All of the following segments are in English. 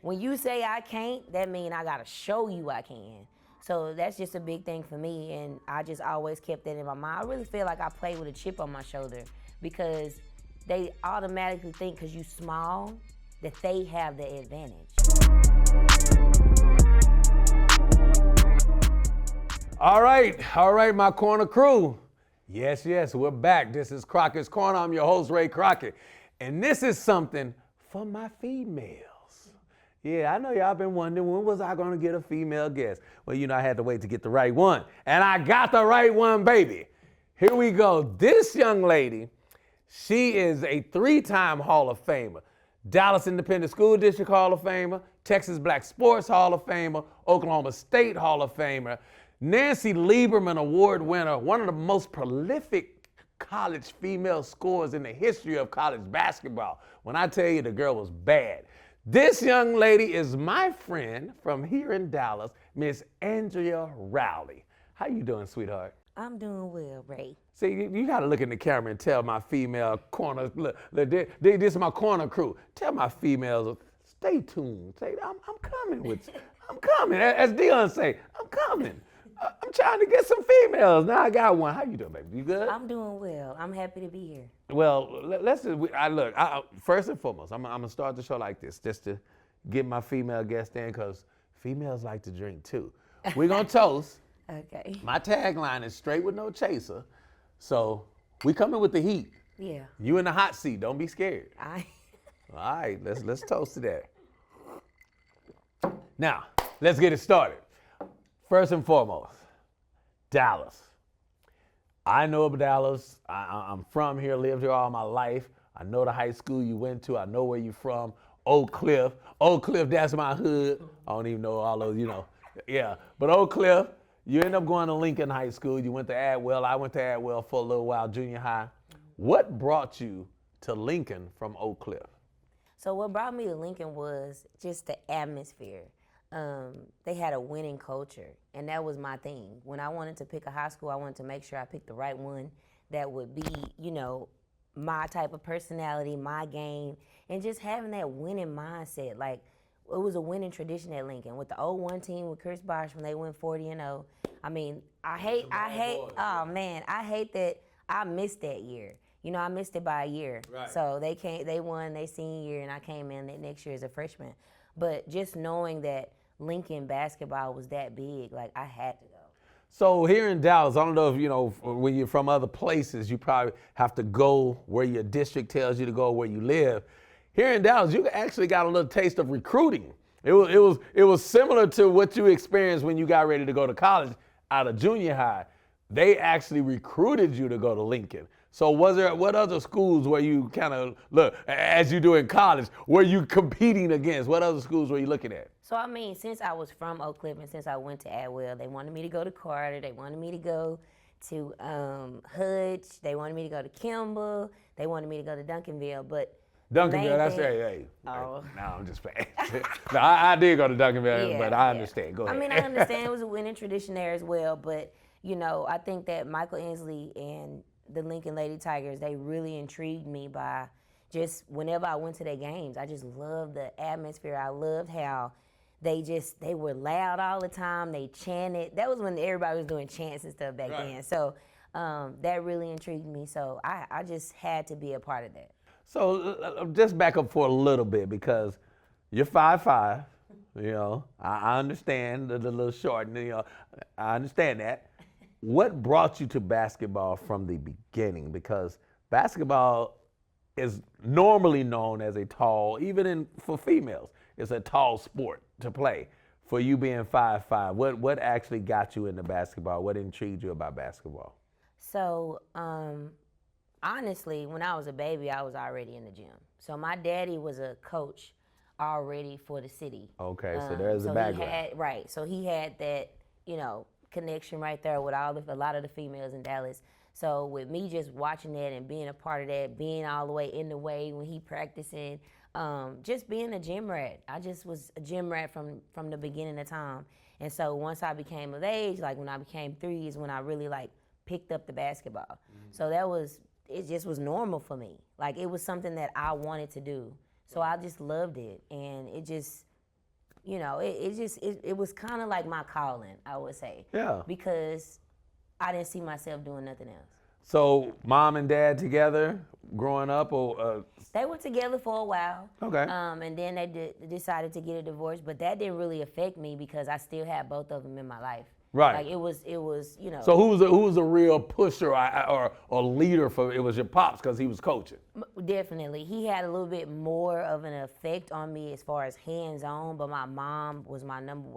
when you say I can't, that means I gotta show you I can. So that's just a big thing for me, and I just always kept that in my mind. I really feel like I play with a chip on my shoulder because they automatically think because you small that they have the advantage. All right, my corner crew. Yes, we're back. This is Crockett's Corner. I'm your host, Ray Crockett. And this is something for my females. Yeah, I know y'all been wondering, when was I gonna get a female guest? Well, I had to wait to get the right one. And I got the right one, baby. Here we go. This young lady, she is a 3-time Hall of Famer. Dallas Independent School District Hall of Famer, Texas Black Sports Hall of Famer, Oklahoma State Hall of Famer, Nancy Lieberman Award winner, one of the most prolific college female scorers in the history of college basketball. When I tell you the girl was bad. This young lady is my friend from here in Dallas, Miss Andrea Riley. How you doing, sweetheart? I'm doing well, Ray. See, you got to look in the camera and tell my female corner, look, this is my corner crew. Tell my females, stay tuned. Say, I'm coming with you. I'm coming. As Dion say, I'm coming. I'm trying to get some females. Now I got one. How you doing, baby? You good? I'm doing well. I'm happy to be here. Well, first and foremost, I'm going to start the show like this, just to get my female guest in, because females like to drink too. We're going to toast. Okay. My tagline is straight with no chaser. So we coming with the heat. Yeah. You in the hot seat. Don't be scared. All right, let's toast to that. Now, let's get it started. First and foremost, Dallas. I know of Dallas. I'm from here, lived here all my life. I know the high school you went to. I know where you're from. Oak Cliff. Oak Cliff, that's my hood. I don't even know all those, Yeah, but Oak Cliff, you end up going to Lincoln High School. You went to Adwell. I went to Adwell for a little while, junior high. What brought you to Lincoln from Oak Cliff? So what brought me to Lincoln was just the atmosphere. They had a winning culture, and that was my thing. When I wanted to pick a high school, I wanted to make sure I picked the right one that would be, my type of personality, my game, and just having that winning mindset. Like, it was a winning tradition at Lincoln with the 0-1 team with Chris Bosh when they went 40-0. I mean, I hate that I missed that year. I missed it by a year. Right. So they won their senior year, and I came in that next year as a freshman. But just knowing that Lincoln basketball was that big, like, I had to go. So here in Dallas, I don't know if, when you're from other places, you probably have to go where your district tells you to go, where you live. Here in Dallas, you actually got a little taste of recruiting. It was similar to what you experienced when you got ready to go to college out of junior high. They actually recruited you to go to Lincoln. So what other schools were you kind of, as you do in college, were you competing against? What other schools were you looking at? So, I mean, since I was from Oak Cliff and since I went to Adwell, they wanted me to go to Carter. They wanted me to go to Hudge. They wanted me to go to Kimball. They wanted me to go to Duncanville. But Duncanville, that's hey. Oh. No, I'm just playing. No, I did go to Duncanville, but I understand. Go ahead. I mean, I understand it was a winning tradition there as well. But, I think that Michael Inslee and the Lincoln Lady Tigers, they really intrigued me by just whenever I went to their games. I just loved the atmosphere. I loved how they were loud all the time. They chanted. That was when everybody was doing chants and stuff back then. So that really intrigued me. So I just had to be a part of that. So just back up for a little bit, because you're 5'5", I understand the little short, I understand that. What brought you to basketball from the beginning? Because basketball is normally known as a tall, for females, it's a tall sport to play. For you being 5'5", what actually got you into basketball? What intrigued you about basketball? So, honestly, when I was a baby, I was already in the gym. So my daddy was a coach already for the city. Okay, so there's the background. So he had that, connection right there with a lot of the females in Dallas. So with me just watching that and being a part of that, being all the way in the way when he practicing, just being a gym rat. I just was a gym rat from the beginning of time. And so once I became of age, like when I became 3 is when I really picked up the basketball. Mm-hmm. So it just was normal for me. Like, it was something that I wanted to do. So I just loved it. And it just it was kind of like my calling, I would say. Yeah. Because I didn't see myself doing nothing else. So mom and dad together growing up, or They were together for a while. Okay. And then they decided to get a divorce, but that didn't really affect me because I still had both of them in my life. Right. Like it was. So who was a real pusher or leader for it? Was your pops because he was coaching? Definitely, he had a little bit more of an effect on me as far as hands-on. But my mom was my number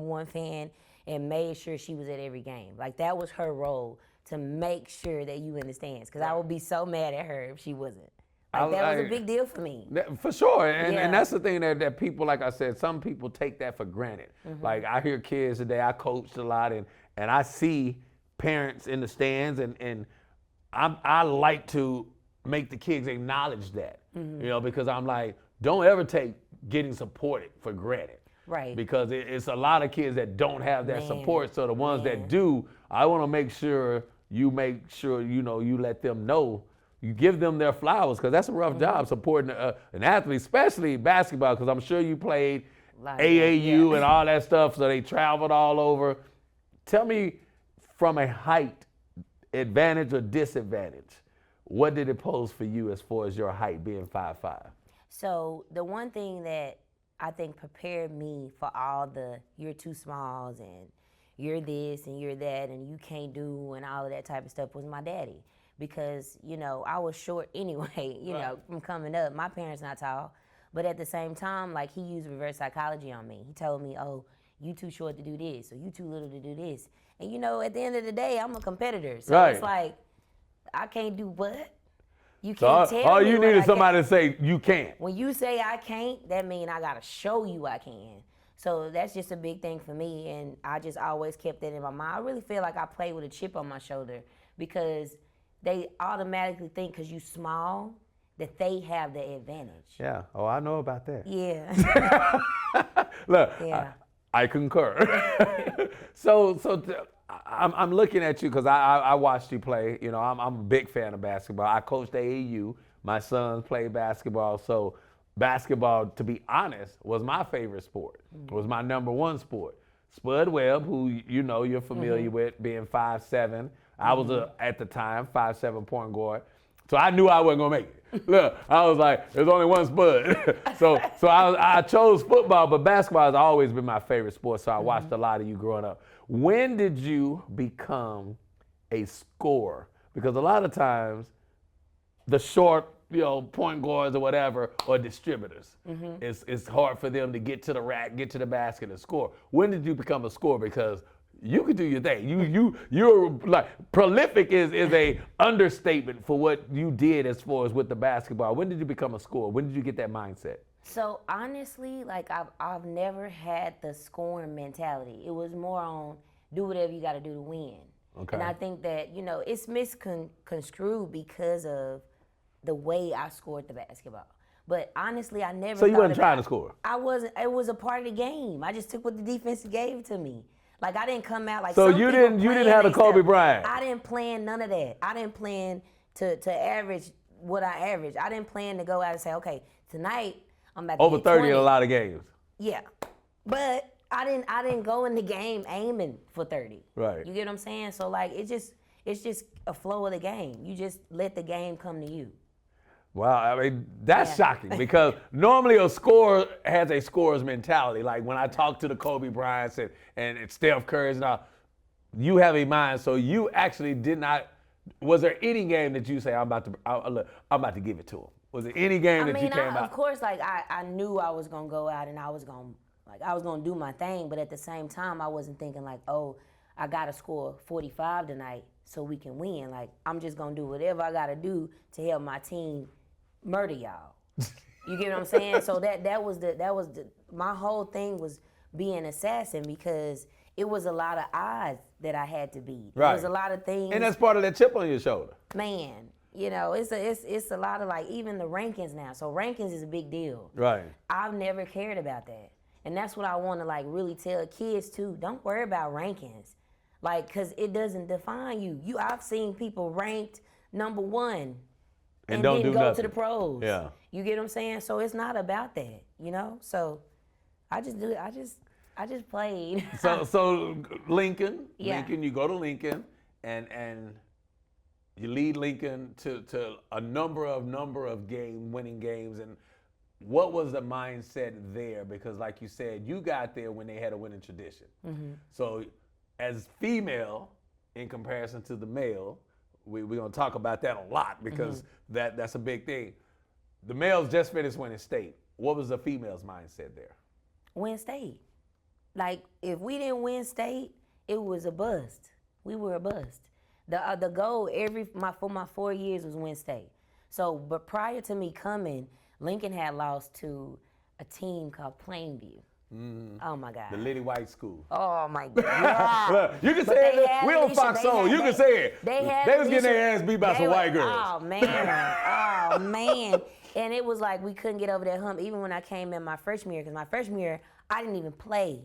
one fan and made sure she was at every game. Like that was her role, to make sure that you in the stands. Because I would be so mad at her if she wasn't. Like that was a big deal for me. For sure, and Yeah. that's the thing that people, like I said, some people take that for granted. Like I hear kids today, I coached a lot, and I see parents in the stands, and I like to make the kids acknowledge that, because I'm like, don't ever take getting supported for granted. Right. Because it's a lot of kids that don't have that support, so the ones that do, I want to make sure you let them know. You give them their flowers, because that's a rough job supporting an athlete, especially basketball, because I'm sure you played AAU and all that stuff, so they traveled all over. Tell me, from a height advantage or disadvantage, what did it pose for you as far as your height being 5'5"? So the one thing that I think prepared me for all the you're too smalls and you're this and you're that and you can't do and all of that type of stuff was my daddy. Because, I was short anyway, from coming up. My parents not tall. But at the same time, like, he used reverse psychology on me. He told me, oh, you too short to do this, or you too little to do this. And, at the end of the day, I'm a competitor. So it's like, I can't do what? You can't tell me all you what need is I somebody can't. to say, you can't. When you say I can't, that means I got to show you I can. So that's just a big thing for me, and I just always kept that in my mind. I really feel like I played with a chip on my shoulder, because they automatically think because you small that they have the advantage. Yeah. Oh, I know about that. Yeah. Look, Yeah. I concur. I'm looking at you because I watched you play. I'm a big fan of basketball. I coached AAU. My sons played basketball. So basketball, to be honest, was my favorite sport. It was my number one sport. Spud Webb, who you're familiar with, being 5'7". I was at the time 5'7" point guard, so I knew I wasn't gonna make it. Look, I was like, there's only one Spud, so I chose football, but basketball has always been my favorite sport. So I watched a lot of you growing up. When did you become a scorer? Because a lot of times, the short, point guards or whatever, or distributors, it's hard for them to get to the rack, get to the basket, and score. When did you become a scorer? Because you can do your thing. You're like, prolific is a understatement for what you did as far as with the basketball. When did you become a scorer? When did you get that mindset? So honestly, like I've never had the scoring mentality. It was more on do whatever you got to do to win. Okay. And I think that it's misconstrued because of the way I scored the basketball. But honestly, I never. So you wasn't trying to score? I wasn't. It was a part of the game. I just took what the defense gave to me. Like I didn't come out like. So some you people didn't have a Kobe stuff. Bryant. I didn't plan none of that. I didn't plan to average what I averaged. I didn't plan to go out and say, okay, tonight I'm about to Over get 30 20. in a lot of games. Yeah, but I didn't go in the game aiming for 30. Right. You get what I'm saying? So like it's just a flow of the game. You just let the game come to you. Wow, I mean, that's shocking, because normally a scorer has a scorer's mentality. Like when I talk to the Kobe Bryants and Steph Curry's and all, you have a mind. So you actually did not. Was there any game that you say I'm about to give it to him? Was there any game that you came out? Of course, like I knew I was gonna go out and I was gonna do my thing, but at the same time I wasn't thinking like, oh, I gotta score 45 tonight so we can win. Like I'm just gonna do whatever I gotta do to help my team murder y'all. You get what I'm saying? So that was my whole thing was being assassin, because it was a lot of odds that I had to beat. Right. It was a lot of things. And that's part of that chip on your shoulder. Man, it's a lot of like even the rankings now. So rankings is a big deal. Right. I've never cared about that. And that's what I want to like really tell kids too. Don't worry about rankings. Like, cause it doesn't define you. I've seen people ranked number 1 and don't didn't do go nothing. to the pros. Yeah. You get what I'm saying? So it's not about that, So I just do it. I just played. So Lincoln, Yeah. Lincoln, you go to Lincoln, and you lead Lincoln to a number of winning games. And what was the mindset there? Because like you said, you got there when they had a winning tradition. Mm-hmm. So as female, in comparison to the male, we're going to talk about that a lot because that's a big thing. The males just finished winning state. What was the female's mindset there? Win state. Like, if we didn't win state, it was a bust. We were a bust. The goal for my 4 years was win state. So, but prior to me coming, Lincoln had lost to a team called Plainview. Oh my God. The Liddy White School. Oh my God. Look, you can But say they it. had We on Alicia- Fox they Soul. had- You can say it. They was getting their ass beat by some white girls. Oh man. Oh man. And it was like we couldn't get over that hump even when I came in my freshman year, because my freshman year I didn't even play.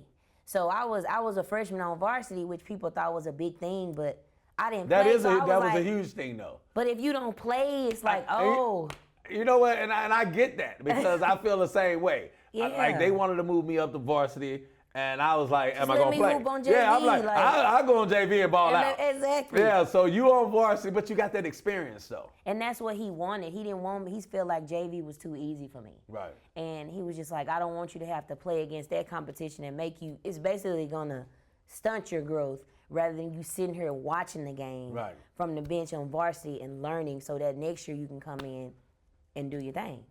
So I was a freshman on varsity, which people thought was a big thing, but I didn't play. That was a huge thing though. But if you don't play, it's like, oh. You know what? And I get that because I feel the same way. Yeah. Like they wanted to move me up to varsity, and I was like, "Am I let gonna me play?" hoop on Yeah, I'm JV, like, like- I go on JV and ball out. Exactly. Yeah, so you on varsity, but you got that experience though. And that's what he wanted. He didn't want me. He felt like JV was too easy for me. Right. And he was just like, I don't want you to have to play against that competition and make you, it's basically gonna stunt your growth rather than you sitting here watching the game Right. from the bench on varsity and learning so that next year you can come in and do your thing.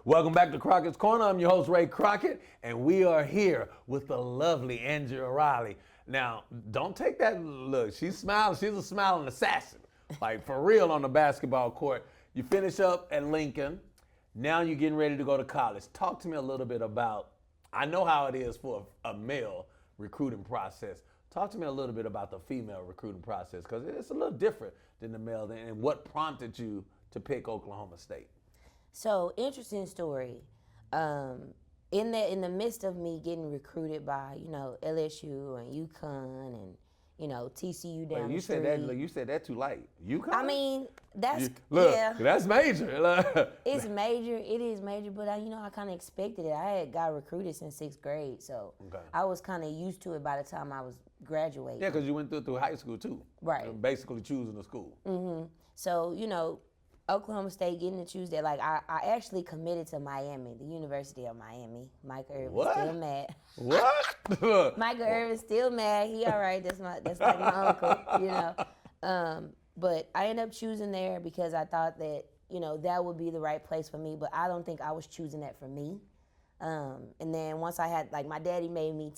Welcome back to Crockett's Corner. I'm your host, Ray Crockett, and we are here with the lovely Andrea Riley. Now, don't take that look. She's smiling. She's a smiling assassin, like for real on the basketball court. You finish up at Lincoln. Now you're getting ready to go to college. Talk to me a little bit about, I know how it is for a male recruiting process. Talk to me a little bit about the female recruiting process, because it's a little different than the male, and what prompted you to pick Oklahoma State. So, interesting story. In the midst of me getting recruited by, LSU and UConn and, TCU down the street. You said that too light. UConn? I mean, that's, Look, yeah. that's major. It's major. It is major, but I kind of expected it. I had got recruited since 6th grade, so Okay. I was kind of used to it by the time I was graduating. Yeah, because you went through high school too. Right. Basically choosing the school. So, Oklahoma State getting to choose that. Like, I actually committed to Miami, the University of Miami. Mike Irvin's What? still mad. What? Michael Irvin's still mad. He all right. That's like my uncle, But I ended up choosing there because I thought that, that would be the right place for me. But I don't think I was choosing that for me. And then once I had, like, my daddy made me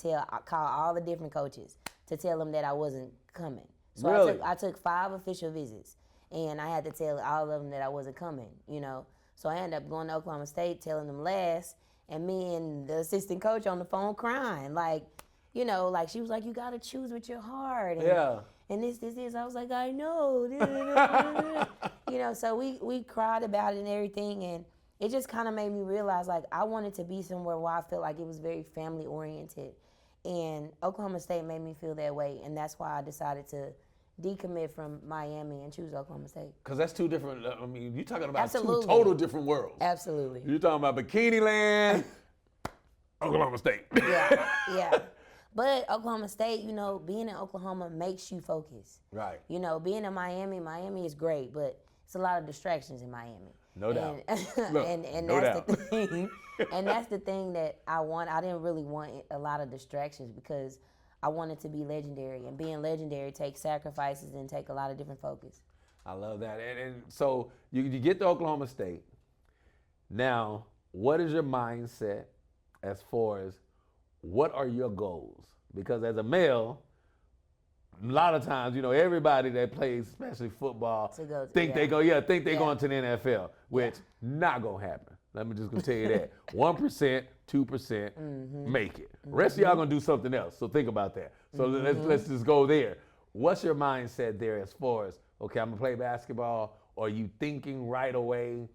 call all the different coaches to tell them that I wasn't coming. So Really? I took 5 official visits, and I had to tell all of them that I wasn't coming, So I ended up going to Oklahoma State, telling them last, and me and the assistant coach on the phone crying. Like, like she was like, you got to choose with your heart. And, Yeah. And this. I was like, I know. So we cried about it and everything, and it just kind of made me realize, like, I wanted to be somewhere where I felt like it was very family oriented. And Oklahoma State made me feel that way, and that's why I decided to decommit from Miami and choose Oklahoma State. Because that's two different, you're talking about Absolutely. two total different worlds. Absolutely. You're talking about Bikini Land, Oklahoma State. Yeah. But Oklahoma State, being in Oklahoma makes you focus. Right. Being in Miami is great, but it's a lot of distractions in Miami. No doubt. Look, and no that's doubt. the thing. And that's the thing that I want. I didn't really want a lot of distractions because I wanted to be legendary. And being legendary takes sacrifices and take a lot of different focus. I love that. And so you get to Oklahoma State. Now, what is your mindset as far as what are your goals? Because as a male, a lot of times, everybody that plays, especially football, think they going to the NFL, which not gonna happen. Let me just gonna tell you that 1%, 2% make it. Rest of y'all gonna do something else. So think about that. So let's just go there. What's your mindset there as far as, okay, I'm gonna play basketball? Or are you thinking right away,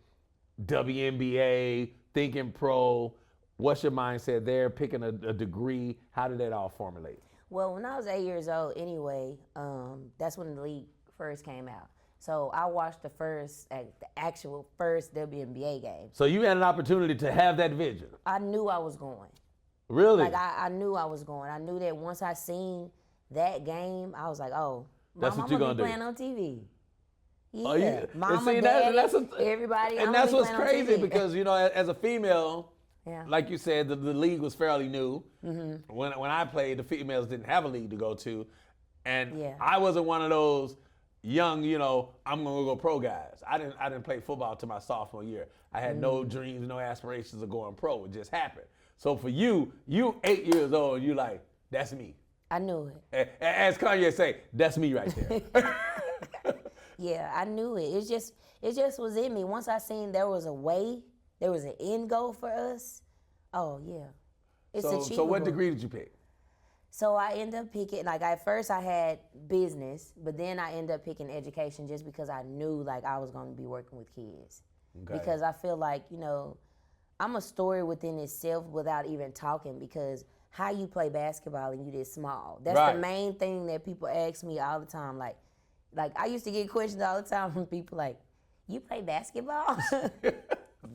WNBA, thinking pro? What's your mindset there? Picking a degree? How did that all formulate? Well, when I was 8 years old anyway, that's when the league first came out. So I watched the actual first WNBA game. So you had an opportunity to have that vision. I knew I was going. Really? Like I knew I was going. I knew that once I seen that game, I was like, oh, That's Mom, what you're I'm gonna playing do. on TV. Yeah, Oh, yeah. Mama, And see, Daddy, everybody. and I'm that's gonna what's be playing on crazy TV. because, you know, as a female, Yeah. like you said, the league was fairly new. When I played, the females didn't have a league to go to. And Yeah. I wasn't one of those young, you know, I'm gonna go pro guys. I didn't play football till my sophomore year. I had no dreams, no aspirations of going pro. It just happened. So for you 8 years old, you like, that's me. I knew it. As Kanye say, that's me right there. Yeah, I knew it. It just was in me. Once I seen there was a way, there was an end goal for us. Oh yeah, it's achievable. So what degree did you pick? So I ended up picking, like at first I had business, but then I ended up picking education just because I knew like I was going to be working with kids. Okay. Because I feel like, you know, I'm a story within itself without even talking, because how you play basketball and you this small. That's Right. the main thing that people ask me all the time. Like I used to get questions all the time from people like, you play basketball?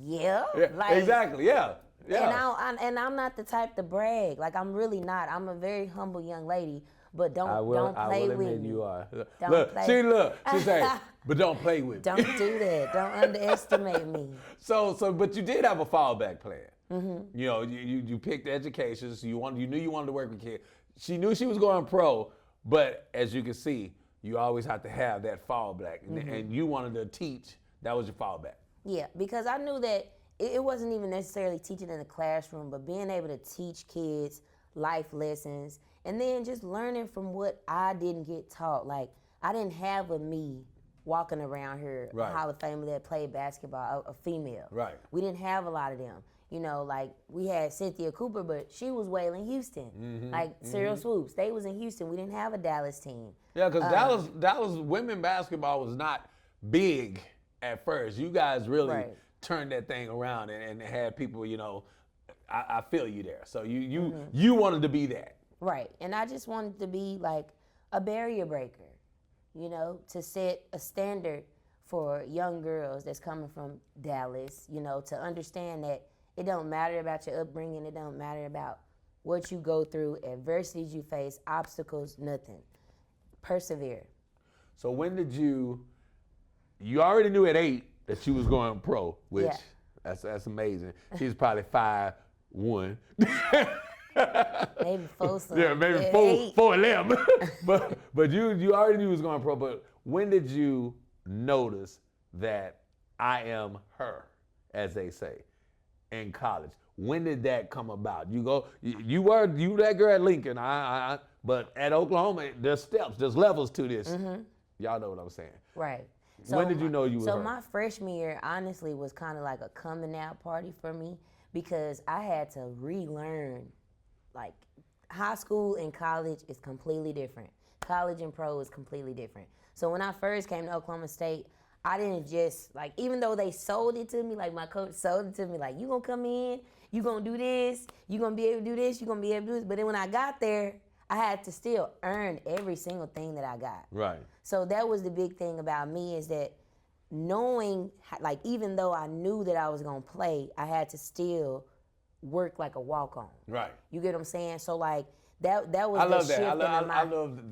Yeah. Like, exactly, yeah. Yeah. And I'm not the type to brag. Like, I'm really not. I'm a very humble young lady, but don't play with me. You are. Don't play. She say, but don't play with me. Don't do that. Don't underestimate me. So, but you did have a fallback plan. You know, you picked education. So you knew you wanted to work with kids. She knew she was going pro, but as you can see, you always have to have that fallback, and you wanted to teach. That was your fallback. Yeah, because I knew that it wasn't even necessarily teaching in the classroom, but being able to teach kids life lessons, and then just learning from what I didn't get taught. Like, I didn't have a me walking around here, Right. a Hall of Famer that played basketball, a female. Right. We didn't have a lot of them. You know, like we had Cynthia Cooper, but she was Waylon Houston. Like Cyril Swoops, they was in Houston. We didn't have a Dallas team. Yeah, because Dallas women basketball was not big at first. You guys really Right. turned that thing around and had people, you know, I feel you there. So you wanted to be that. Right. And I just wanted to be like a barrier breaker, you know, to set a standard for young girls that's coming from Dallas, you know, to understand that it don't matter about your upbringing. It don't matter about what you go through, adversities you face, obstacles, nothing. Persevere. So when did you already knew at 8 that she was going pro, which Yeah. that's amazing. She's probably 5'1". Maybe 4 something. Yeah, maybe 4'11". but you already knew you was going pro. But when did you notice that I am her, as they say, in college? When did that come about? You were that girl at Lincoln, but at Oklahoma, there's steps, there's levels to this. Y'all know what I'm saying. Right. When did you know you were So her? my freshman year, honestly, was kind of like a coming out party for me, because I had to relearn, like, high school and college is completely different. College and pro is completely different. So when I first came to Oklahoma State, I didn't just, like, even though they sold it to me, like my coach sold it to me, like, you gonna come in, you gonna do this, you gonna be able to do this, you gonna be able to do this. But then when I got there, I had to still earn every single thing that I got. Right. So that was the big thing about me, is that knowing, like, even though I knew that I was gonna play, I had to still work like a walk-on. Right. You get what I'm saying? So like that was I the love that. shift I in love my.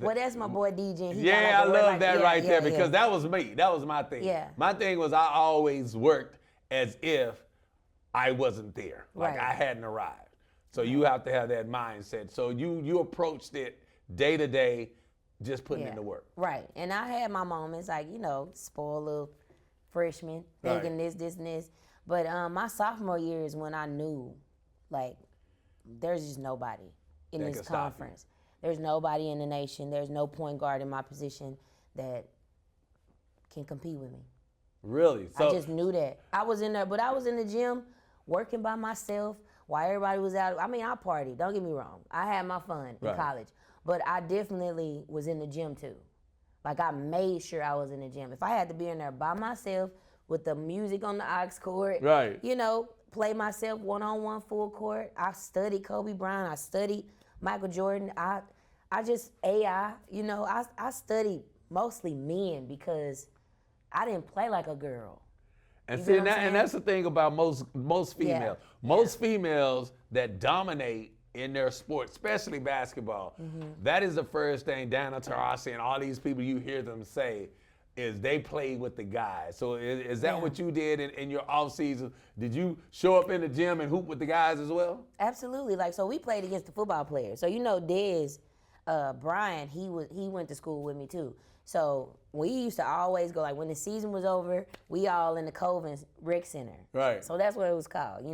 Well, that's my boy DJ. He Yeah, got I like a word love like- that yeah, right yeah, there, yeah. because that was me. That was my thing. Yeah. My thing was I always worked as if I wasn't there. Like Right. I hadn't arrived. So you have to have that mindset. So you approached it day to day, just putting in the work. Right. And I had my moments, like, you know, spoiled little freshman, thinking this, and this. But my sophomore year is when I knew, like, there's just nobody in That this could stop you. conference. There's nobody in the nation. There's no point guard in my position that can compete with me. Really? So I just knew that. I was in there, but I was in the gym working by myself while everybody was out. I mean, I partied, don't get me wrong. I had my fun in Right. college, but I definitely was in the gym too. Like, I made sure I was in the gym. If I had to be in there by myself with the music on the aux cord, Right. you know, play myself one-on-one full court. I studied Kobe Bryant. I studied Michael Jordan. I just, AI, you know, I studied mostly men, because I didn't play like a girl. And You see, get what I'm and saying? that's the thing about most females. Yeah. Most females that dominate in their sport, especially basketball, that is the first thing Dana Taurasi and all these people you hear them say is they play with the guys. So is that Yeah. what you did in your off season? Did you show up in the gym and hoop with the guys as well? Absolutely. Like, so we played against the football players. So, Dez, Brian, he went to school with me too. So we used to always go, like, when the season was over, we all in the Covens Rec Center. Right. So that's what it was called,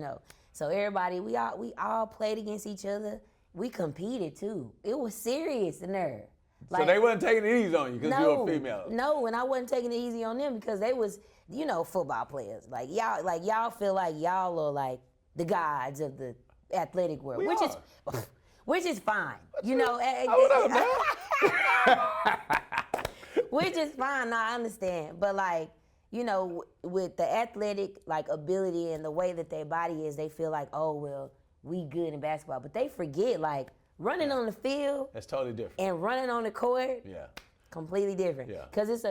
So everybody, we all played against each other. We competed too. It was serious in there. So they wasn't taking it easy on you because you're a female. No, and I wasn't taking it easy on them because they was, football players. Y'all feel like y'all are like the gods of the athletic world, We which are. which is fine. Which is fine. No, I understand. But with the athletic ability and the way that their body is, they feel like, oh well, we good in basketball. But they forget running on the field That's totally different. and running on the court, Yeah. completely different. Yeah. Cause it's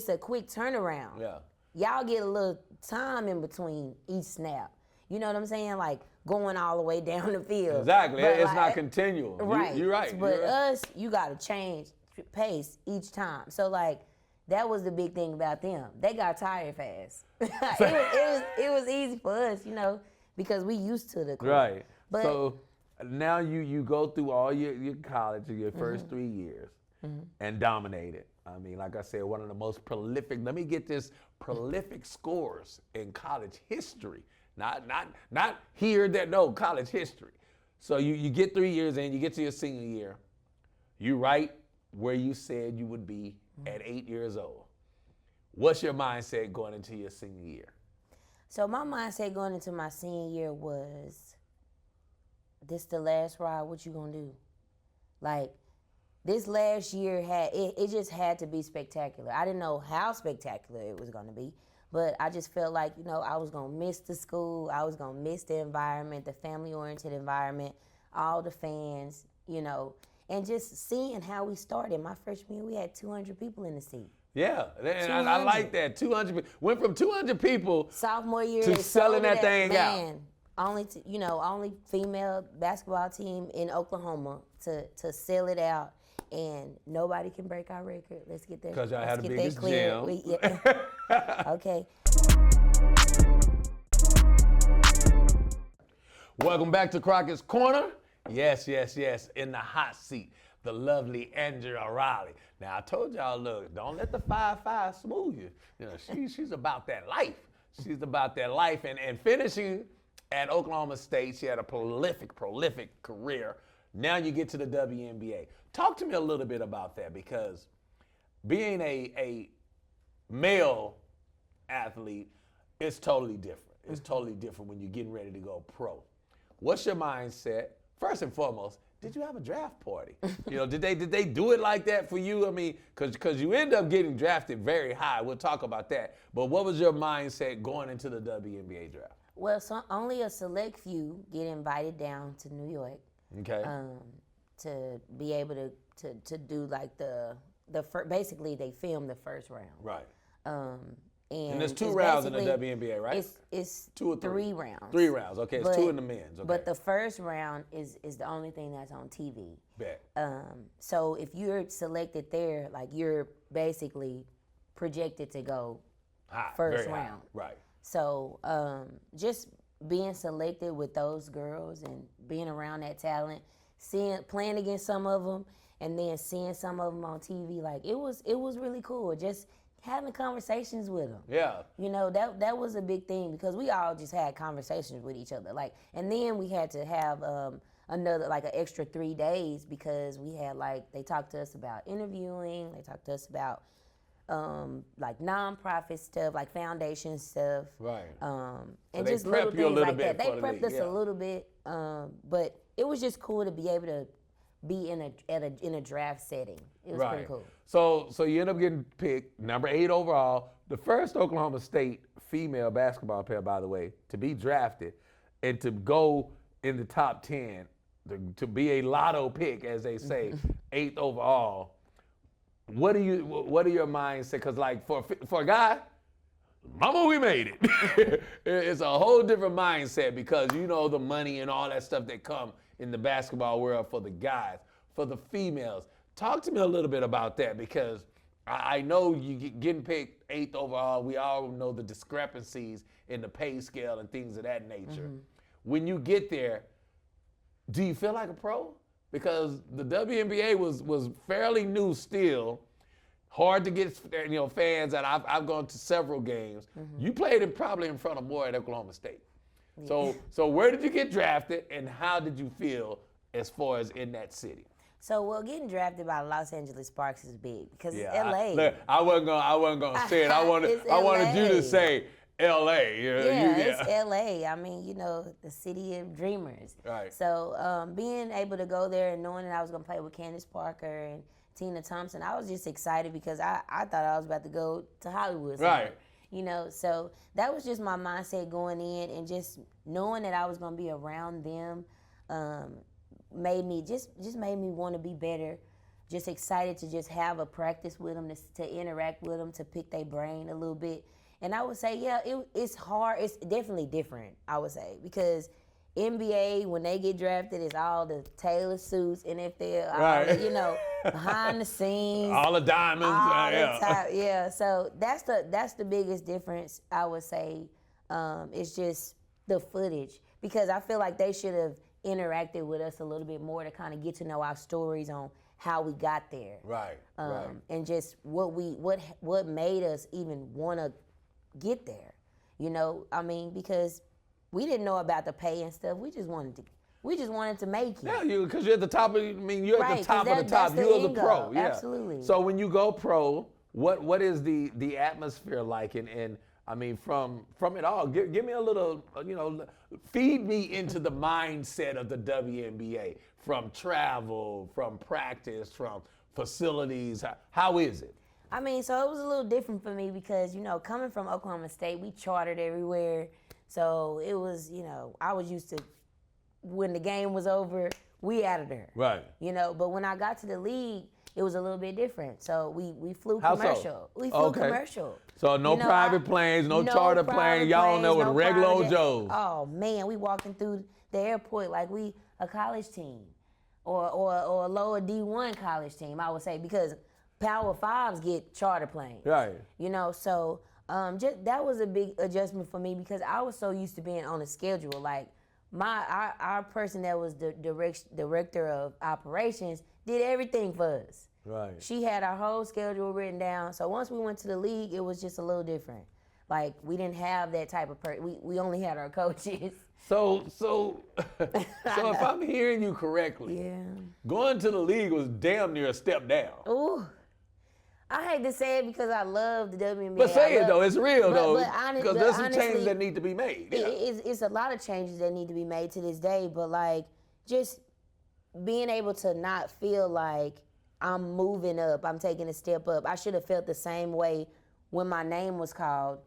a quick turnaround. Yeah. Y'all get a little time in between each snap. You know what I'm saying? Like going all the way down the field. Exactly. But It's not continual. Right. You're right. But You're right. us, you gotta change pace each time. So that was the big thing about them. They got tired fast. it was easy for us, because we used to the court. Right. But So now you go through all your college, your first 3 years, and dominate it. I mean, like I said, one of the most prolific, let me get this, prolific scores in college history. Not here, college history. So you get 3 years in, you get to your senior year, you right where you said you would be at 8 years old. What's your mindset going into your senior year? So my mindset going into my senior year was, this the last ride, what you gonna do? This last year it just had to be spectacular. I didn't know how spectacular it was gonna be, but I just felt like, I was gonna miss the school, I was gonna miss the environment, the family-oriented environment, all the fans, and just seeing how we started. My freshman year, we had 200 people in the seat. Yeah, and I like that. 200 went from 200 people Sophomore year, to they selling sold that it thing out. man, only female basketball team in Oklahoma to sell it out, and nobody can break our record. Let's get that. 'Cause y'all had the let's get that biggest clear. gym. Okay. Welcome back to Crockett's Corner. Yes, in the hot seat, the lovely Andrea Riley. Now, I told y'all, look, don't let the 5-5 smooth you. She's about that life. She's about that life. And finishing at Oklahoma State, she had a prolific career. Now you get to the WNBA. Talk to me a little bit about that, because being a male athlete is totally different. It's totally different when you're getting ready to go pro. What's your mindset? First and foremost, did you have a draft party? Did they do it like that for you? I mean, because you end up getting drafted very high. We'll talk about that. But what was your mindset going into the WNBA draft? Well, only a select few get invited down to New York. Okay. To be able to do basically they film the first round. Right. And there's 2 it's rounds in the basically- WNBA, right? It's 2 or 3? 3 rounds. 3 rounds. Okay, it's 2 in the men's. Okay. But the first round is the only thing that's on TV. Bet. So if you're selected there, you're basically projected to go High, first very high. round. Right. So just being selected with those girls and being around that talent, playing against some of them, and then seeing some of them on TV, it was really cool. Just having conversations with them. Yeah. That was a big thing, because we all just had conversations with each other. And then we had to have another, an extra 3 days, because we had, they talked to us about interviewing, they talked to us about nonprofit stuff, foundation stuff. Right. And they just prep little you a things little like bit that. for They the prepped league, us yeah. a little bit, but it was just cool to be able to be in a draft setting. It was pretty cool. So you end up getting picked number 8 overall, the first Oklahoma State female basketball player, by the way, to be drafted and to go in the top 10, to be a lotto pick, as they say, 8th overall. What are your mindset? Because for a guy, mama, we made it. It's a whole different mindset because you know the money and all that stuff that come in the basketball world for the guys, for the females. Talk to me a little bit about that because I know you getting picked 8th overall. We all know the discrepancies in the pay scale and things of that nature. When you get there, do you feel like a pro? Because the WNBA was fairly new still. Hard to get fans, and I've gone to several games. You played it probably in front of more at Oklahoma State. Yeah. So where did you get drafted, and how did you feel as far as in that city? So, getting drafted by Los Angeles Sparks is big because it's LA. I wasn't gonna say it. I wanted you to say LA. It's LA. I mean, the city of dreamers. Right. So being able to go there and knowing that I was gonna play with Candace Parker and Tina Thompson, I was just excited because I thought I was about to go to Hollywood somewhere. Right. So that was just my mindset going in, and just knowing that I was gonna be around them made me want to be better. Just excited to just have a practice with them, to interact with them, to pick their brain a little bit. And I would say, it's hard. It's definitely different, I would say, because NBA, when they get drafted, it's all the tailored suits, NFL, right. all the, behind the scenes. All the diamonds. So that's the biggest difference, I would say. It's just the footage, because I feel like they should have interacted with us a little bit more to kind of get to know our stories on how we got there. Right. And just what made us even want to get there. Because we didn't know about the pay and stuff. We just wanted to make it. Yeah, because you're at the top of. You're at the top of the top. You're the pro. Yeah. Absolutely. So when you go pro, what is the atmosphere like? And from it all, give me a little, feed me into the mindset of the WNBA, from travel, from practice, from facilities. How is it? So it was a little different for me because, coming from Oklahoma State, we chartered everywhere. So it was, I was used to, when the game was over, we out of there. Right. But when I got to the league, it was a little bit different. So we flew commercial. So? We flew commercial. So no private planes, no charter planes. Y'all know with regular old Joes. Oh man, we walking through the airport like we a college team, or a lower D1 college team, I would say, because Power Fives get charter planes. Right. So that was a big adjustment for me because I was so used to being on a schedule. Like our person that was the director of operations did everything for us. Right. She had our whole schedule written down. So once we went to the league, it was just a little different. Like we didn't have that type of we only had our coaches. So if I'm hearing you correctly, going to the league was damn near a step down. Ooh. I hate to say it because I love the WNBA. But say it though, it's real though, because there's some honestly, changes that need to be made. Yeah. It's a lot of changes that need to be made to this day, but like just being able to not feel like I'm moving up, I'm taking a step up. I should have felt the same way when my name was called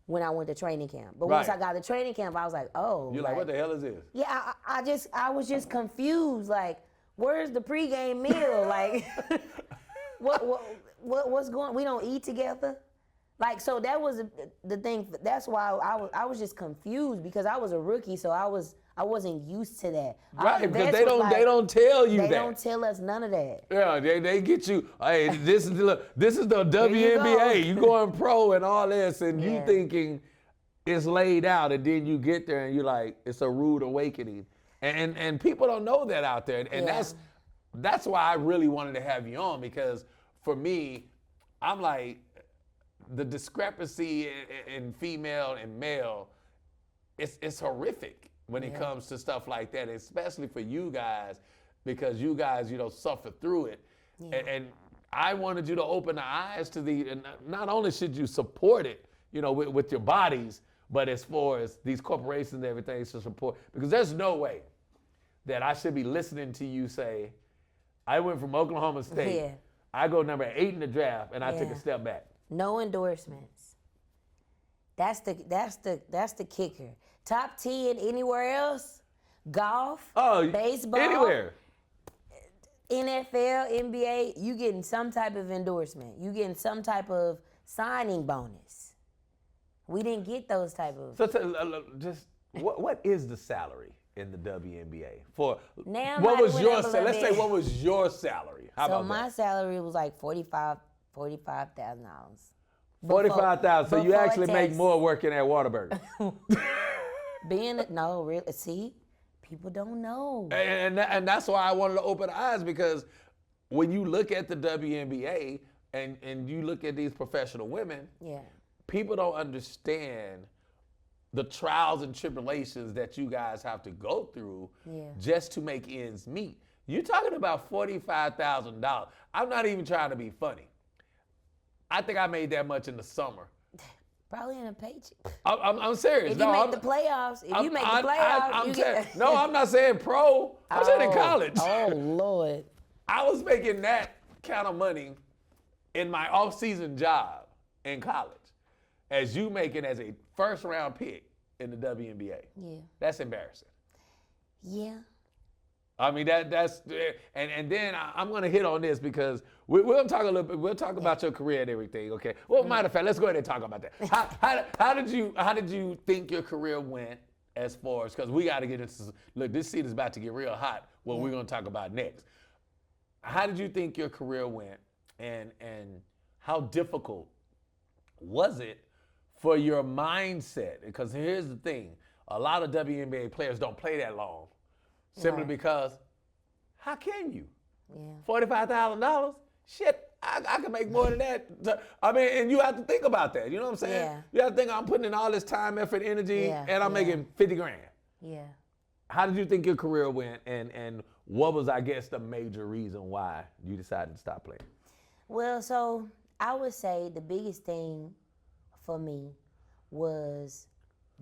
when I went to training camp. But once I got to training camp, I was like, oh. You're like, what the hell is this? Yeah, I was just confused. Like, where's the pregame meal? Like, what's going? We don't eat together. Like, so that was the thing. That's why I was just confused because I was a rookie, so I wasn't used to that. Right, because they don't tell you that. They don't tell us none of that. Yeah, they get you. Hey, this is the WNBA. You going pro and all this, and you thinking it's laid out, and then you get there and you're like, it's a rude awakening, and people don't know that out there, and that's why I really wanted to have you on, because for me, I'm like, the discrepancy in female and male, it's horrific when it comes to stuff like that, especially for you guys, because you guys, suffer through it. Yeah. And I wanted you to open the eyes to and not only should you support it, with your bodies, but as far as these corporations and everything to support, because there's no way that I should be listening to you say, I went from Oklahoma State, I go number 8 in the draft, and I took a step back. No endorsements. That's the kicker. Top 10 anywhere else? Golf, baseball, anywhere. NFL, NBA, you getting some type of endorsement. You getting some type of signing bonus. We didn't get those type of. Just what is the salary in the WNBA for? Now What was your went up a let's say little what was your salary? How So about my that? salary was like $45,000. $45,000. So you before actually make tax. more working at Whataburger. No, really. See, people don't know. And that's why I wanted to open eyes, because when you look at the WNBA and you look at these professional women, Yeah. people don't understand the trials and tribulations that you guys have to go through just to make ends meet. You're talking about $45,000. I'm not even trying to be funny. I think I made that much in the summer. Probably in a paycheck. I'm serious. If you make the playoffs, you get. No, I'm not saying pro. I'm saying in college. Oh, Lord. I was making that kind of money in my off-season job in college as you making as a first-round pick in the WNBA. Yeah. That's embarrassing. Yeah. I mean, that's and then I'm gonna hit on this because we're gonna talk a little bit. We'll talk about your career and everything. Okay. Well, matter of fact, let's go ahead and talk about that. How did you think your career went as far as, because we got to get into, look, this seat is about to get real hot. What we're gonna talk about next. How did you think your career went, and how difficult was it for your mindset? Because here's the thing: a lot of WNBA players don't play that long. Simply because, how can you? Yeah. $45,000? Shit, I can make more than that. I mean, and you have to think about that. You know what I'm saying? Yeah. You have to think, I'm putting in all this time, effort, energy, and I'm making 50 grand. Yeah. How did you think your career went, and what was, I guess, the major reason why you decided to stop playing? Well, so I would say the biggest thing for me was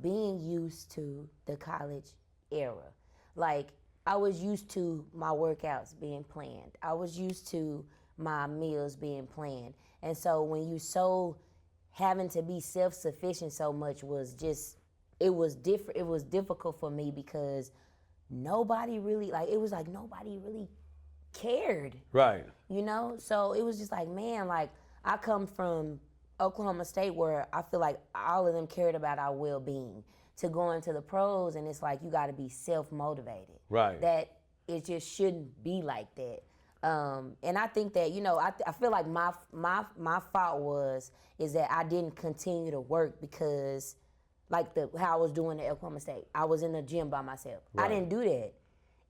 being used to the college era. Like, I was used to my workouts being planned. I was used to my meals being planned. And so when you having to be self-sufficient so much was just, it was different. It was difficult for me because nobody really cared. Right. You know? So it was just like, man, like, I come from Oklahoma State where I feel like all of them cared about our well-being. To go into the pros, and it's like you got to be self-motivated. Right. That it just shouldn't be like that. And I think that, you know, I feel like my fault is that I didn't continue to work because, like how I was doing at Oklahoma State. I was in the gym by myself. Right. I didn't do that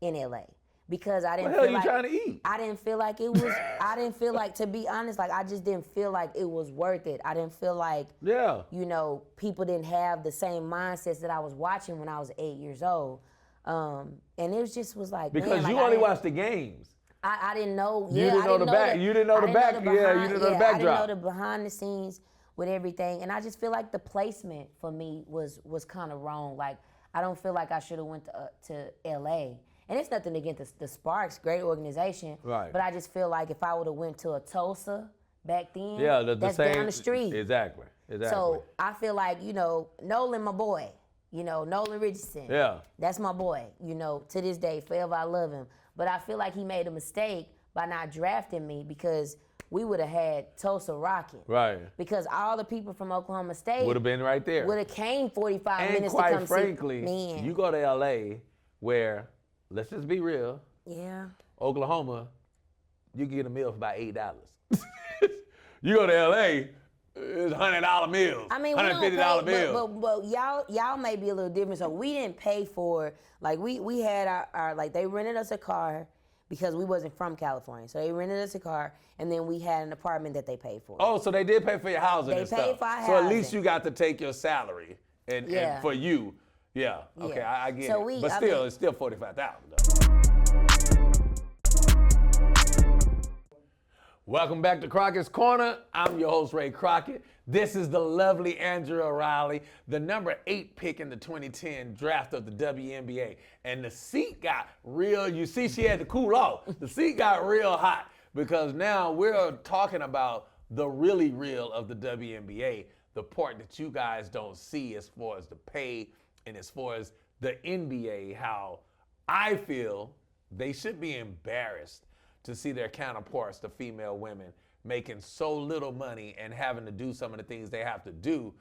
in LA. Because I didn't What the hell feel you like trying to eat? I didn't feel like it was. I didn't feel like, to be honest, like I just didn't feel like it was worth it. I didn't feel like, you know, people didn't have the same mindsets that I was watching when I was 8 years old, and it was like, Because man, you like, only watched the games. I didn't know. You didn't know the back. You didn't know the back. Yeah, you didn't know the backdrop. I didn't know the behind the scenes with everything, and I just feel like the placement for me was kind of wrong. Like, I don't feel like I should have went to LA. And it's nothing against the Sparks, great organization. Right. But I just feel like if I would have went to a Tulsa back then, that's same, down the street. Exactly. So I feel like, you know, Nolan, my boy, you know, Nolan Richardson. Yeah. That's my boy, you know, to this day, forever I love him. But I feel like he made a mistake by not drafting me because we would have had Tulsa rocking. Right. Because all the people from Oklahoma State would have been right there. Would have came 45 and minutes to come quite frankly, see. Man. You go to LA where, let's just be real. Yeah. Oklahoma, you can get a meal for about $8. You go to LA, it's $100 meals. I mean, $150 meals. But y'all may be a little different. So we didn't pay for, like, we had our like, they rented us a car because we wasn't from California. So they rented us a car, and then we had an apartment that they paid for. Oh, so they did pay for your housing and stuff. They paid for our So housing. at least you got to take your salary and for you. Yeah, okay, I get it. But still, it's still $45,000 though. Welcome back to Crockett's Corner. I'm your host, Ray Crockett. This is the lovely Andrea Riley, the number 8 pick in the 2010 draft of the WNBA. And the seat got real, you see she had to cool off. The seat got real hot because now we're talking about the really real of the WNBA, the part that you guys don't see as far as the pay and as far as the NBA, how I feel they should be embarrassed to see their counterparts, the female women, making so little money and having to do some of the things they have to do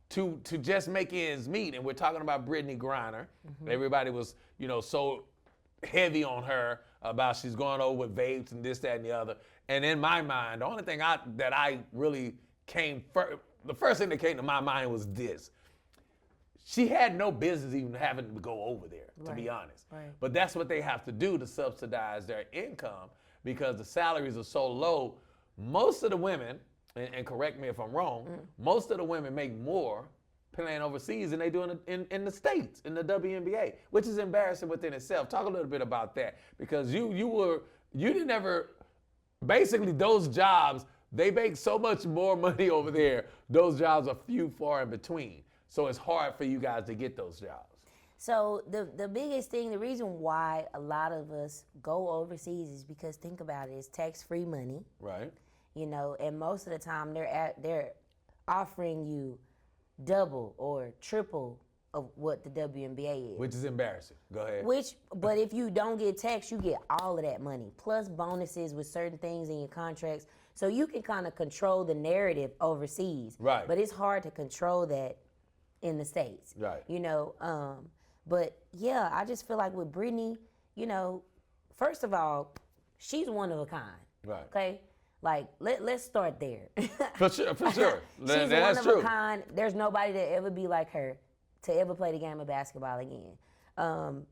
to just make ends meet. And we're talking about Brittney Griner. Everybody was, so heavy on her about she's going over with vapes and this, that, and the other. And in my mind, the only thing that I really the first thing that came to my mind was this. She had no business even having to go over there, to be honest. Right. But that's what they have to do to subsidize their income because the salaries are so low. Most of the women, and correct me if I'm wrong, most of the women make more playing overseas than they do in the States, in the WNBA, which is embarrassing within itself. Talk a little bit about that because you didn't ever, basically those jobs, they make so much more money over there. Those jobs are few, far in between. So it's hard for you guys to get those jobs. So the biggest thing, the reason why a lot of us go overseas is because, think about it, it's tax-free money. Right. And most of the time they're offering you double or triple of what the WNBA is. Which is embarrassing. Go ahead. But if you don't get taxed, you get all of that money, plus bonuses with certain things in your contracts. So you can kind of control the narrative overseas. Right. But it's hard to control that in the States. Right. But yeah, I just feel like with Brittney, first of all, she's one of a kind. Right. Okay? Like, let's start there. For sure. She's That's one of true. a kind. There's nobody that ever be like her to ever play the game of basketball again.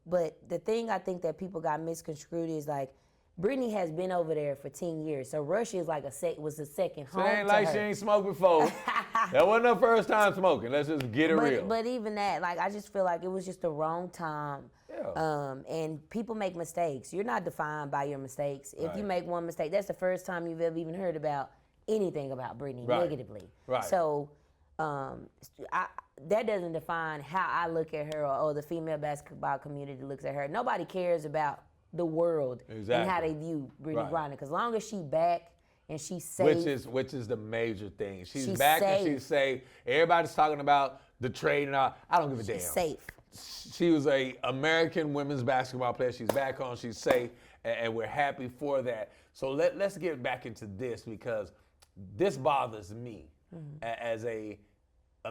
But the thing I think that people got misconstrued is like, Brittney has been over there for 10 years. So Russia is like was the second home So it ain't to like her. she ain't smoked before. That wasn't her first time smoking. Let's just get it real. But even that, like, I just feel like it was just the wrong time. Yeah. And people make mistakes. You're not defined by your mistakes. If you Right. make one mistake, that's the first time you've ever even heard about anything about Brittney Right. negatively. Right. So that doesn't define how I look at her or the female basketball community looks at her. Nobody cares about the world and how they view Brittney Right. Griner. Because long as she back and she's safe. Which is the major thing. She's She's back safe. and she's safe. Everybody's talking about the trade and all. I don't give a damn. She's safe. She was a American women's basketball player. She's back home. She's safe, and we're happy for that. So let's get back into this because this bothers me as a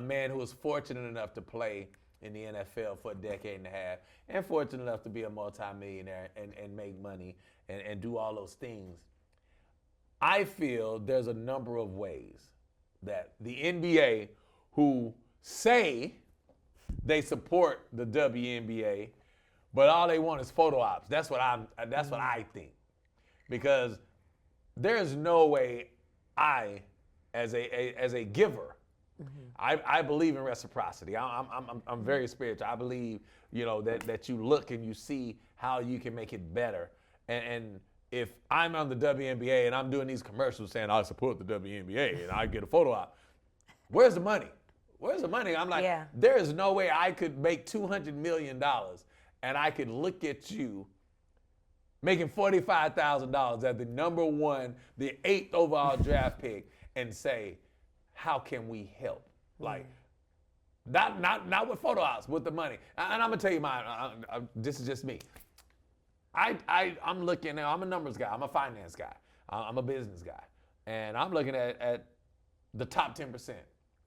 man who was fortunate enough to play in the NFL for a decade and a half and fortunate enough to be a multimillionaire and make money and do all those things. I feel there's a number of ways that the NBA, who say they support the WNBA, but all they want is photo ops. That's what I think, because there is no way I, as a giver, I believe in reciprocity. I'm very spiritual. I believe that you look and you see how you can make it better. And if I'm on the WNBA and I'm doing these commercials saying I support the WNBA and I get a photo op, where's the money? Where's the money? I'm like, there is no way I could make $200 million and I could look at you making $45,000 as the number one, the 8th overall draft pick and say, how can we help? Like, not with photo ops, with the money. And I'm gonna tell you mine. This is just me. I'm looking now. I'm a numbers guy. I'm a finance guy. I'm a business guy, and I'm looking at the top 10%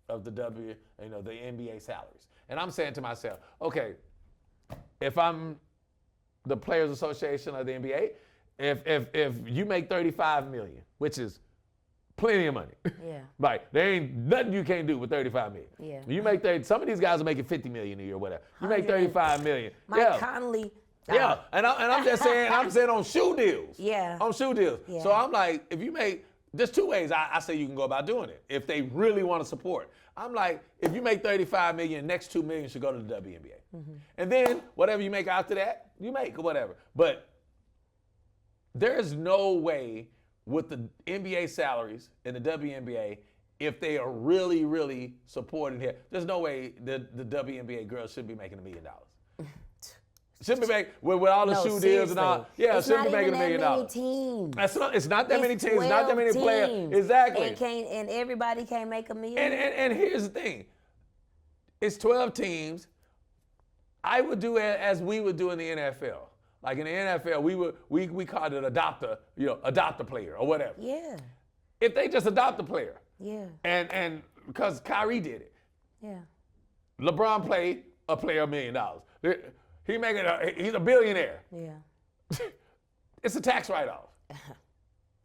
of the the NBA salaries, and I'm saying to myself, okay, if I'm the Players Association of the NBA, if you make $35 million, which is plenty of money. Yeah. Like, there ain't nothing you can't do with $35 million. Yeah. You make some of these guys are making $50 million a year, whatever. You make $35 million. Mike Conley. Yeah, and I'm just saying, on shoe deals. Yeah. On shoe deals. Yeah. So I'm like, if you make, there's two ways I say you can go about doing it. If they really want to support. I'm like, if you make $35 million, next $2 million should go to the WNBA. And then whatever you make after that, you make or whatever. But there is no way with the NBA salaries and the WNBA, if they are really, really supported here, there's no way the WNBA girls should be making $1 million. Should be making, with all the shoe deals and all. Yeah, it's should be not making even $1 that million. many teams. It's not that many teams. It's not that many 12 players. teams. Exactly. And everybody can't make $1 million. And here's the thing. It's 12 teams. I would do it as we would do in the NFL. Like in the NFL, we called it adopt a player or whatever. Yeah. If they just adopt a player. Yeah. And because Kyrie did it. Yeah. LeBron played a player $1 million. He's a billionaire. Yeah. It's a tax write-off.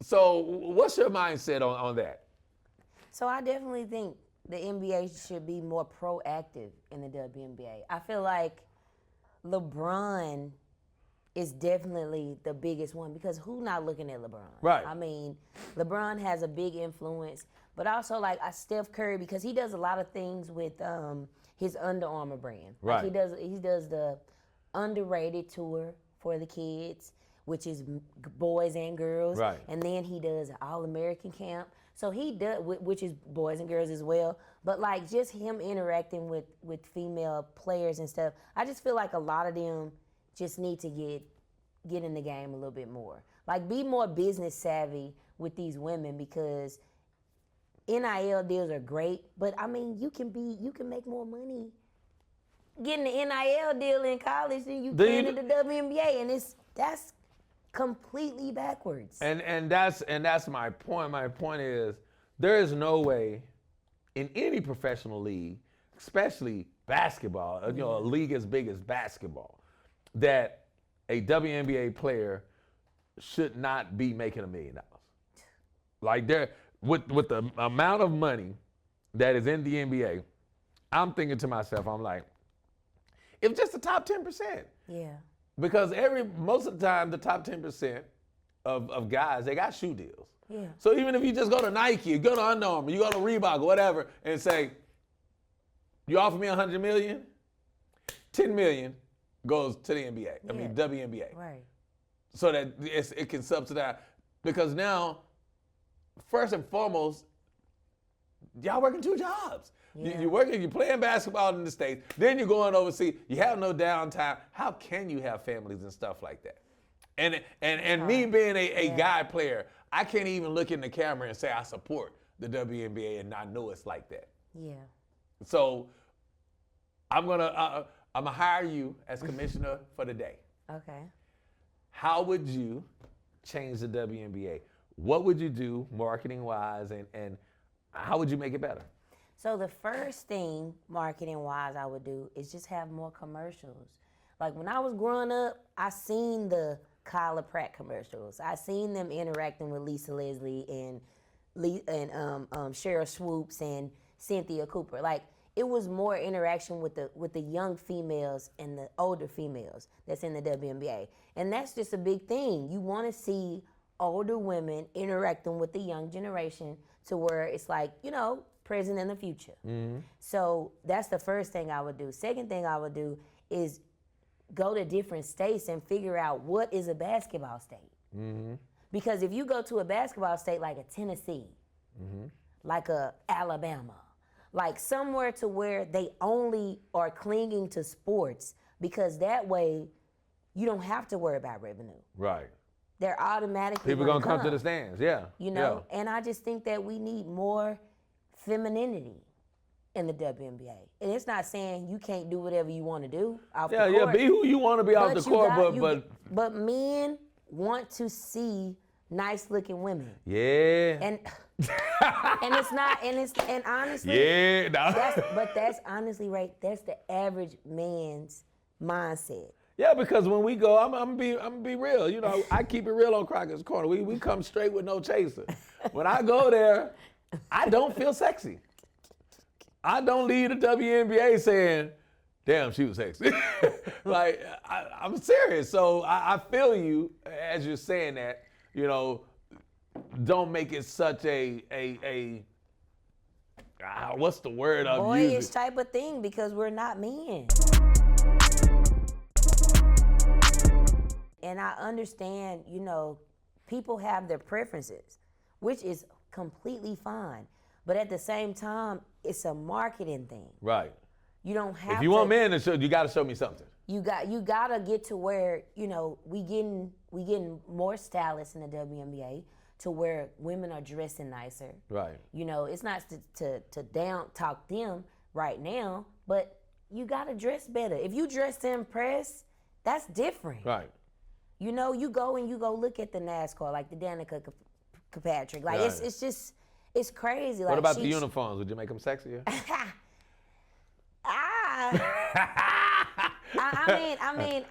So what's your mindset on that? So I definitely think the NBA should be more proactive in the WNBA. I feel like LeBron is definitely the biggest one because who not looking at LeBron? Right. I mean, LeBron has a big influence, but also like Steph Curry because he does a lot of things with his Under Armour brand. Right. Like he does the underrated tour for the kids, which is boys and girls. Right. And then he does an All-American camp. So he does, which is boys and girls as well. But like just him interacting with female players and stuff, I just feel like a lot of them just need to get in the game a little bit more. Like be more business savvy with these women because NIL deals are great, but I mean you can make more money getting the NIL deal in college than you can in the WNBA, and that's completely backwards. And that's my point. My point is there is no way in any professional league, especially basketball, a league as big as basketball, that a WNBA player should not be making $1 million. Like with the amount of money that is in the NBA, I'm thinking to myself, I'm like, if just the top 10%. Yeah. Because most of the time, the top 10% of guys, they got shoe deals. Yeah. So even if you just go to Nike, you go to Under Armour, you go to Reebok or whatever, and say, you offer me $100 million, $10 million goes to the NBA. I mean WNBA. Right. So that it can subsidize. Because now, first and foremost, y'all working 2 jobs. Yeah. You're playing basketball in the States, then you're going overseas, you have no downtime. How can you have families and stuff like that? And me being a guy player, I can't even look in the camera and say I support the WNBA and not know it's like that. Yeah. So I'm gonna hire you as commissioner for the day. Okay. How would you change the WNBA? What would you do marketing wise and how would you make it better? So the first thing marketing wise I would do is just have more commercials. Like when I was growing up, I seen the Kyla Pratt commercials. I seen them interacting with Lisa Leslie and Cheryl Swoops and Cynthia Cooper. Like it was more interaction with the young females and the older females that's in the WNBA. And that's just a big thing. You want to see older women interacting with the young generation to where it's like, present and the future. Mm-hmm. So that's the first thing I would do. Second thing I would do is go to different states and figure out what is a basketball state. Mm-hmm. Because if you go to a basketball state like a Tennessee, mm-hmm. like a Alabama, like somewhere to where they only are clinging to sports, because that way you don't have to worry about revenue. Right. They're automatically people gonna come to the stands, yeah. And I just think that we need more femininity in the WNBA. And it's not saying you can't do whatever you want to do off the court. Yeah, be who you want to be off the court, but men want to see nice looking women. Yeah. And it's not, and honestly, yeah, no. that's honestly right. That's the average man's mindset. Yeah, because when we go, I'm gonna be real. I keep it real on Crockett's Corner. We come straight with no chaser. When I go there, I don't feel sexy. I don't leave the WNBA saying, damn, she was sexy. Like, I'm serious. So I feel you as you're saying that, don't make it such a what's the word I'm using? Boyish type of thing because we're not men. And I understand, people have their preferences, which is completely fine. But at the same time, it's a marketing thing. Right. You don't have to. If you want men to show, you got to show me something. You gotta get to where we getting more stylists in the WNBA to where women are dressing nicer. Right. It's not to down talk them right now, but you gotta dress better. If you dress to impress, that's different. Right. You go look at the NASCAR, like the Danica Patrick. Like right. it's crazy. What about the uniforms? Would you make them sexier?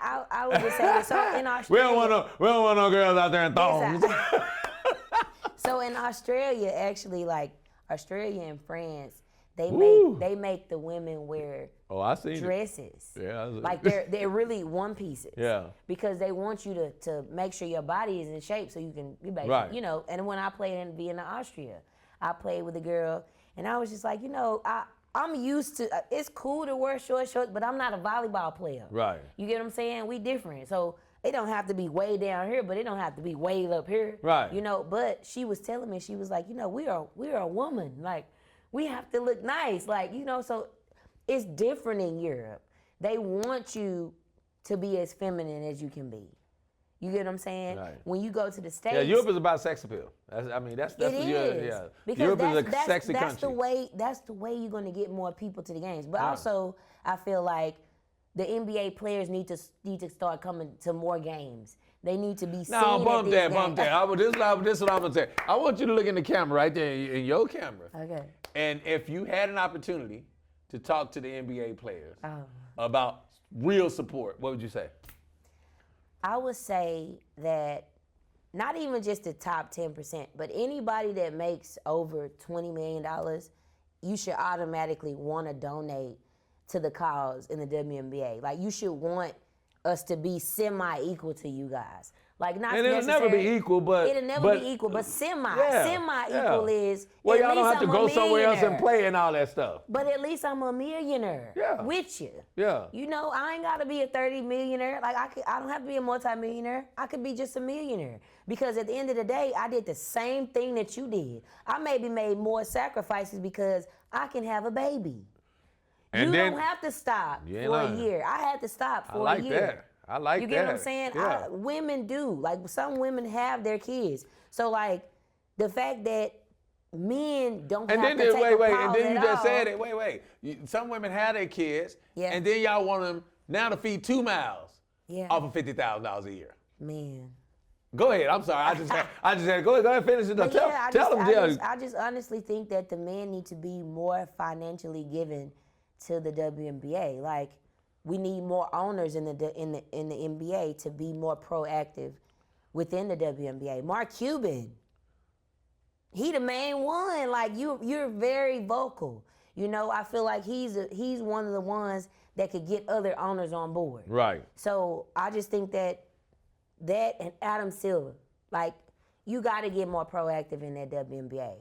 I would just say so in Australia. we don't want no girls out there in thongs. So in Australia, actually, like Australia and France, they make the women wear I seen dresses. It. Yeah, like they're really one pieces. Yeah. Because they want you to make sure your body is in shape so you can be basic, right. you know. And when I played in Vienna, Austria, I played with a girl, and I was just like, you know, I'm used to. It's cool to wear shorts, but I'm not a volleyball player. Right. You get what I'm saying? We different. So it don't have to be way down here, but it don't have to be way up here. Right. You know. But she was telling me, she was like, you know, we are a woman. Like, we have to look nice. Like, you know, so it's different in Europe. They want you to be as feminine as you can be. You get what I'm saying? Right. When you go to the States. Yeah, Europe is about sex appeal. That's it what is. Yeah. Because Europe is a sexy that's country. That's the way you're going to get more people to the games. But Right. also, I feel like the NBA players need to start coming to more games. They need to be seen No, bump that. This is what I'm going to say. I want you to look in the camera right there, in your camera. Okay. And if you had an opportunity to talk to the NBA players about real support, what would you say? I would say that not even just the top 10%, but anybody that makes over $20 million, you should automatically want to donate to the cause in the WNBA. Like, you should want us to be semi-equal to you guys. Like, not and it'll never be equal, but it'll never be equal, but semi-equal is. Well, y'all at don't least have to I'm go a somewhere else and millionaire. play and all that stuff. But at least I'm a millionaire with you. Yeah. You know, I ain't gotta be a 30 millionaire. Like, I don't have to be a multi-millionaire. I could be just a millionaire. Because at the end of the day, I did the same thing that you did. I maybe made more sacrifices because I can have a baby. And you then, don't have to stop You ain't for lying. a year. I had to stop for I like a year. that. I like that. You get what I'm saying? Yeah. Women do. Like, some women have their kids. So, like, the fact that men don't have to take a pause and then you at just all. said it. Some women have their kids, and then y'all want them now to feed 2 miles off of $50,000 a year. Man. Go ahead. I'm sorry. I just had to go ahead, finish it. I just honestly think that the men need to be more financially given to the WNBA. Like, we need more owners in the NBA to be more proactive within the WNBA. Mark Cuban, he the main one. Like, you're very vocal. You know, I feel like he's one of the ones that could get other owners on board. Right. So I just think that and Adam Silver, like, you got to get more proactive in that WNBA.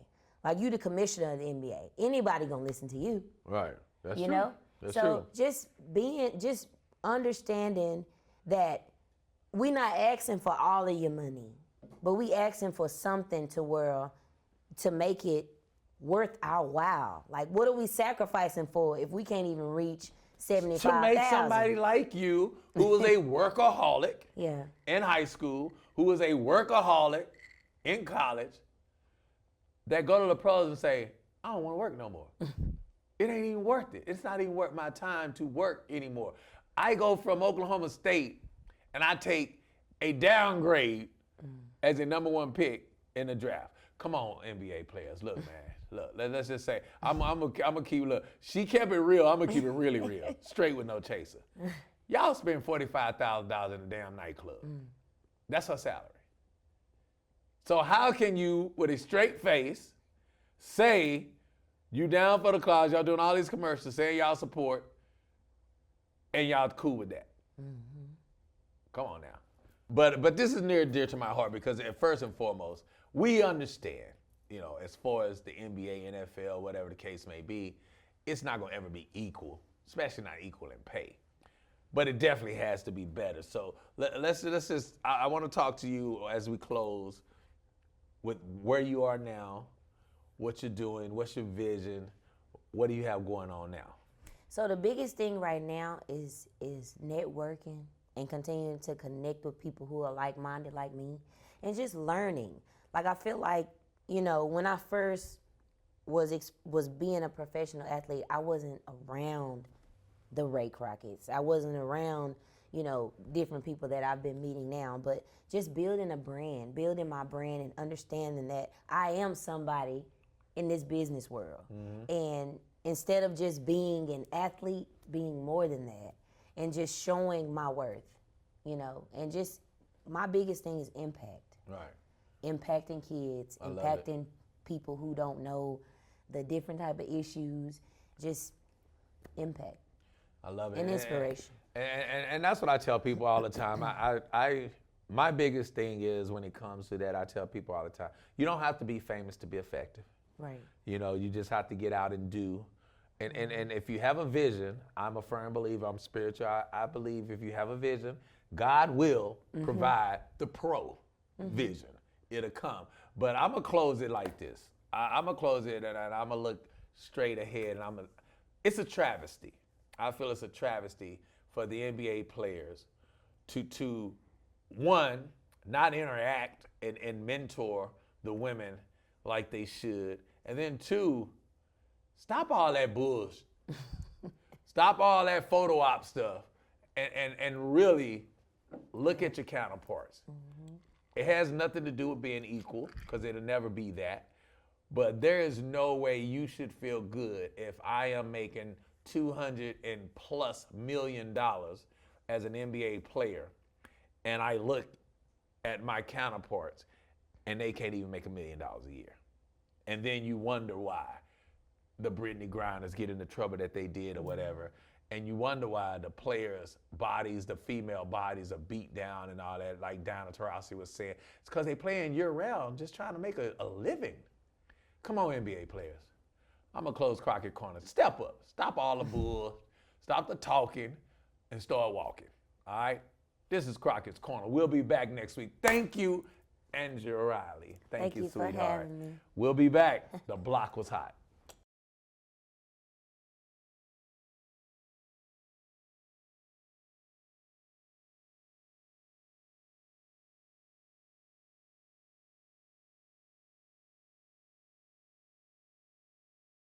Like, you the commissioner of the NBA. Anybody gonna listen to you? Right. That's you true. know. That's so true. just understanding that we not asking for all of your money, but we asking for something to make it worth our while. Like, what are we sacrificing for if we can't even reach 75,000? To make somebody like you, who was a workaholic in high school, who was a workaholic in college, that go to the pros and say, I don't want to work no more. It ain't even worth it. It's not even worth my time to work anymore. I go from Oklahoma State and I take a downgrade as a #1 pick in the draft. Come on, NBA players. Look, man. Look, let's just say, I'm gonna keep, look, she kept it real, I'm gonna keep it really real. Straight with no chaser. Y'all spend $45,000 in a damn nightclub. That's her salary. So how can you, with a straight face, say you down for the cause, y'all doing all these commercials, saying y'all support, and y'all cool with that? Come on now. But this is near and dear to my heart because first and foremost, we understand, you know, as far as the NBA, NFL, whatever the case may be, it's not gonna ever be equal, especially not equal in pay. But it definitely has to be better. So let's just, I wanna talk to you as we close with where you are now, what you're doing, what's your vision, what do you have going on now? So the biggest thing right now is networking and continuing to connect with people who are like-minded like me and just learning. Like, I feel like, you know, when I first was being a professional athlete, I wasn't around the Ray Crockett's. I wasn't around, you know, different people that I've been meeting now, but just building my brand and understanding that I am somebody in this business world. And instead of just being an athlete, being more than that and just showing my worth, you know, and just my biggest thing is impact. Right. Impacting kids, impacting people who don't know the different type of issues, just impact. I love it. And inspiration. And that's what I tell people all the time. My biggest thing is when it comes to that, I tell people all the time, you don't have to be famous to be effective. Right. You know, you just have to get out and do. And if you have a vision, I'm a firm believer, I'm spiritual, I believe if you have a vision, God will provide the vision. It'll come. But I'm going to close it like this. I'm going to close it and I'm going to look straight ahead. And it's a travesty. I feel it's a travesty for the NBA players to one, not interact and mentor the women like they should. And then two, stop all that bullshit. Stop all that photo op stuff and really look at your counterparts. It has nothing to do with being equal, because it'll never be that. But there is no way you should feel good if I am making $200+ million as an NBA player, and I look at my counterparts and they can't even make $1 million a year. And then you wonder why the Brittney grinders get in the trouble that they did or whatever. And you wonder why the players' bodies, the female bodies, are beat down and all that, like Diana Taurasi was saying. It's because they playing year-round, just trying to make a living. Come on, NBA players. I'm going to close Crockett Corner. Step up. Stop all the bull. Stop the talking and start walking. All right? This is Crockett's Corner. We'll be back next week. Thank you, Andrea Riley. Thank you, for sweetheart. having me. We'll be back. The block was hot.